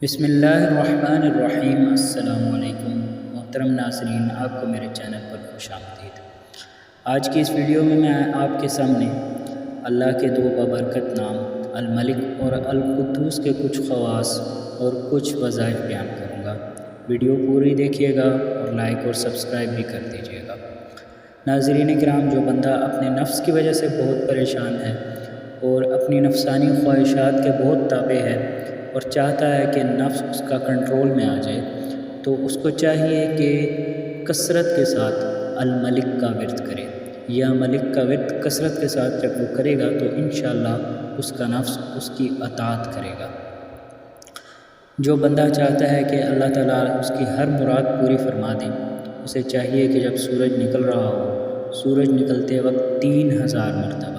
بسم اللہ الرحمن الرحیم۔ السلام علیکم محترم ناظرین، آپ کو میرے چینل پر خوش آمدید۔ آج کی اس ویڈیو میں آپ کے سامنے اللہ کے دو بابرکت نام الملک اور القدوس کے کچھ خواص اور کچھ وظائف بیان کروں گا۔ ویڈیو پوری دیکھیے گا اور لائک اور سبسکرائب بھی کر دیجیے گا۔ ناظرین کرام، جو بندہ اپنے نفس کی وجہ سے بہت پریشان ہے اور اپنی نفسانی خواہشات کے بہت تابع ہے اور چاہتا ہے کہ نفس اس کا کنٹرول میں آ جائے، تو اس کو چاہیے کہ کثرت کے ساتھ الملک کا ورد کرے۔ یا ملک کا ورد کثرت کے ساتھ جب وہ کرے گا تو انشاءاللہ اس کا نفس اس کی اطاعت کرے گا۔ جو بندہ چاہتا ہے کہ اللہ تعالیٰ اس کی ہر مراد پوری فرما دیں، اسے چاہیے کہ جب سورج نکل رہا ہو، سورج نکلتے وقت 3000 مرتبہ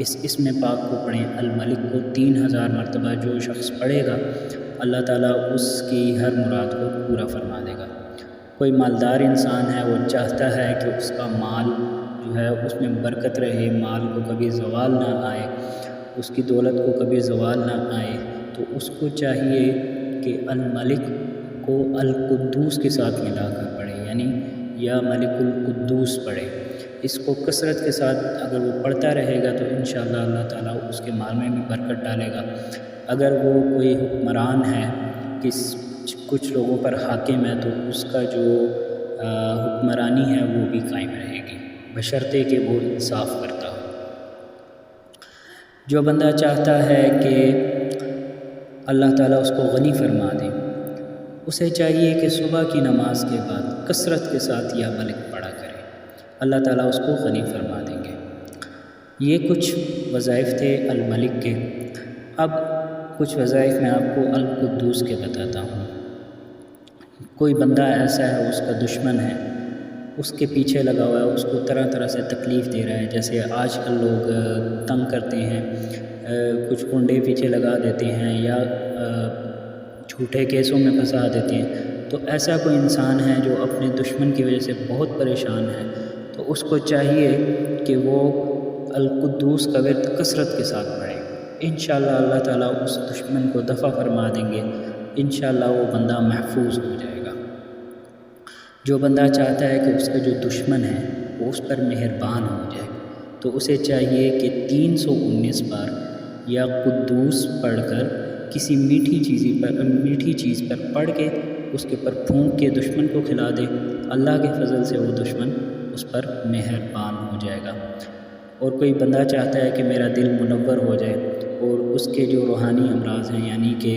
اس اسم پاک کو پڑھیں، الملک کو 3000 مرتبہ جو شخص پڑھے گا، اللہ تعالیٰ اس کی ہر مراد کو پورا فرما دے گا۔ کوئی مالدار انسان ہے، وہ چاہتا ہے کہ اس کا مال جو ہے اس میں برکت رہے، مال کو کبھی زوال نہ آئے، اس کی دولت کو کبھی زوال نہ آئے، تو اس کو چاہیے کہ الملک کو القدوس کے ساتھ ملا کر پڑھے، یعنی یا ملک القدوس پڑھے۔ اس کو کثرت کے ساتھ اگر وہ پڑھتا رہے گا تو انشاءاللہ اللہ تعالیٰ اس کے مال میں بھی برکت ڈالے گا۔ اگر وہ کوئی حکمران ہے، کچھ لوگوں پر حاکم ہے، تو اس کا جو حکمرانی ہے وہ بھی قائم رہے گی، بشرطے کہ وہ انصاف کرتا ہو۔ جو بندہ چاہتا ہے کہ اللہ تعالیٰ اس کو غنی فرما دے، اسے چاہیے کہ صبح کی نماز کے بعد کثرت کے ساتھ یا ملک پڑھا کرے، اللہ تعالیٰ اس کو غنی فرما دیں گے۔ یہ کچھ وظائف تھے الملک کے۔ اب کچھ وظائف میں آپ کو القدوس کے بتاتا ہوں۔ کوئی بندہ ایسا ہے، اس کا دشمن ہے، اس کے پیچھے لگا ہوا ہے، اس کو طرح طرح سے تکلیف دے رہا ہے، جیسے آج کل لوگ تنگ کرتے ہیں، کچھ کنڈے پیچھے لگا دیتے ہیں یا جھوٹے کیسوں میں پھنسا دیتے ہیں۔ تو ایسا کوئی انسان ہے جو اپنے دشمن کی وجہ سے بہت پریشان ہے، تو اس کو چاہیے کہ وہ القدوس کا ورد کثرت کے ساتھ پڑھے۔ انشاءاللہ اللہ تعالیٰ اس دشمن کو دفع فرما دیں گے، انشاءاللہ وہ بندہ محفوظ ہو جائے گا۔ جو بندہ چاہتا ہے کہ اس کا جو دشمن ہے وہ اس پر مہربان ہو جائے، تو اسے چاہیے کہ 319 بار یا قدوس پڑھ کر کسی میٹھی چیز پر پڑھ کے اس کے پر پھونک کے دشمن کو کھلا دے، اللہ کے فضل سے وہ دشمن اس پر مہربان ہو جائے گا۔ اور کوئی بندہ چاہتا ہے کہ میرا دل منور ہو جائے اور اس کے جو روحانی امراض ہیں، یعنی کہ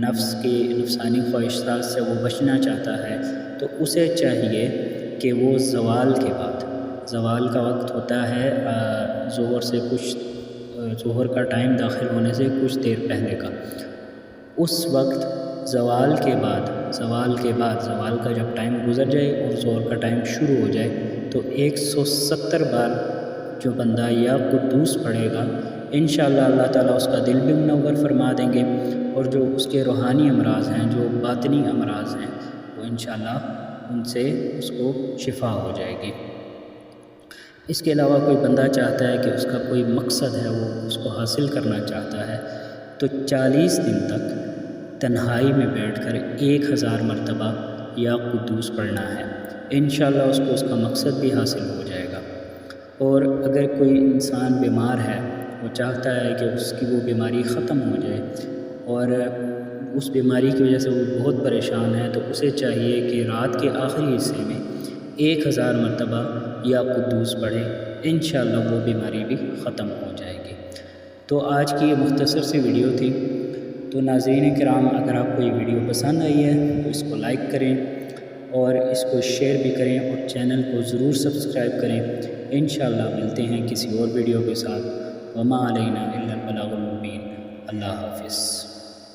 نفس کے نفسانی خواہشات سے وہ بچنا چاہتا ہے، تو اسے چاہیے کہ وہ زوال کے بعد، زوال کا وقت ہوتا ہے ظہر کا ٹائم داخل ہونے سے کچھ دیر پہلے کا، اس وقت زوال کا جب ٹائم گزر جائے اور ظہر کا ٹائم شروع ہو جائے، تو 170 بار جو بندہ یا قدوس پڑھے گا، انشاءاللہ اللہ تعالیٰ اس کا دل بھی منور فرما دیں گے، اور جو اس کے روحانی امراض ہیں، جو باطنی امراض ہیں، وہ انشاءاللہ ان سے اس کو شفا ہو جائے گی۔ اس کے علاوہ کوئی بندہ چاہتا ہے کہ اس کا کوئی مقصد ہے، وہ اس کو حاصل کرنا چاہتا ہے، تو 40 دن تک تنہائی میں بیٹھ کر 1000 مرتبہ یا قدوس پڑھنا ہے، انشاءاللہ اس کو اس کا مقصد بھی حاصل ہو جائے گا۔ اور اگر کوئی انسان بیمار ہے، وہ چاہتا ہے کہ اس کی وہ بیماری ختم ہو جائے اور اس بیماری کی وجہ سے وہ بہت پریشان ہے، تو اسے چاہیے کہ رات کے آخری حصے میں 1000 مرتبہ یا قدوس پڑھے، انشاءاللہ وہ بیماری بھی ختم ہو جائے گی۔ تو آج کی یہ مختصر سی ویڈیو تھی۔ تو ناظرین کرام، اگر آپ کو یہ ویڈیو پسند آئی ہے تو اس کو لائک کریں اور اس کو شیئر بھی کریں اور چینل کو ضرور سبسکرائب کریں۔ انشاءاللہ ملتے ہیں کسی اور ویڈیو کے ساتھ۔ وما علینا الا البلاغ المبین۔ اللہ حافظ۔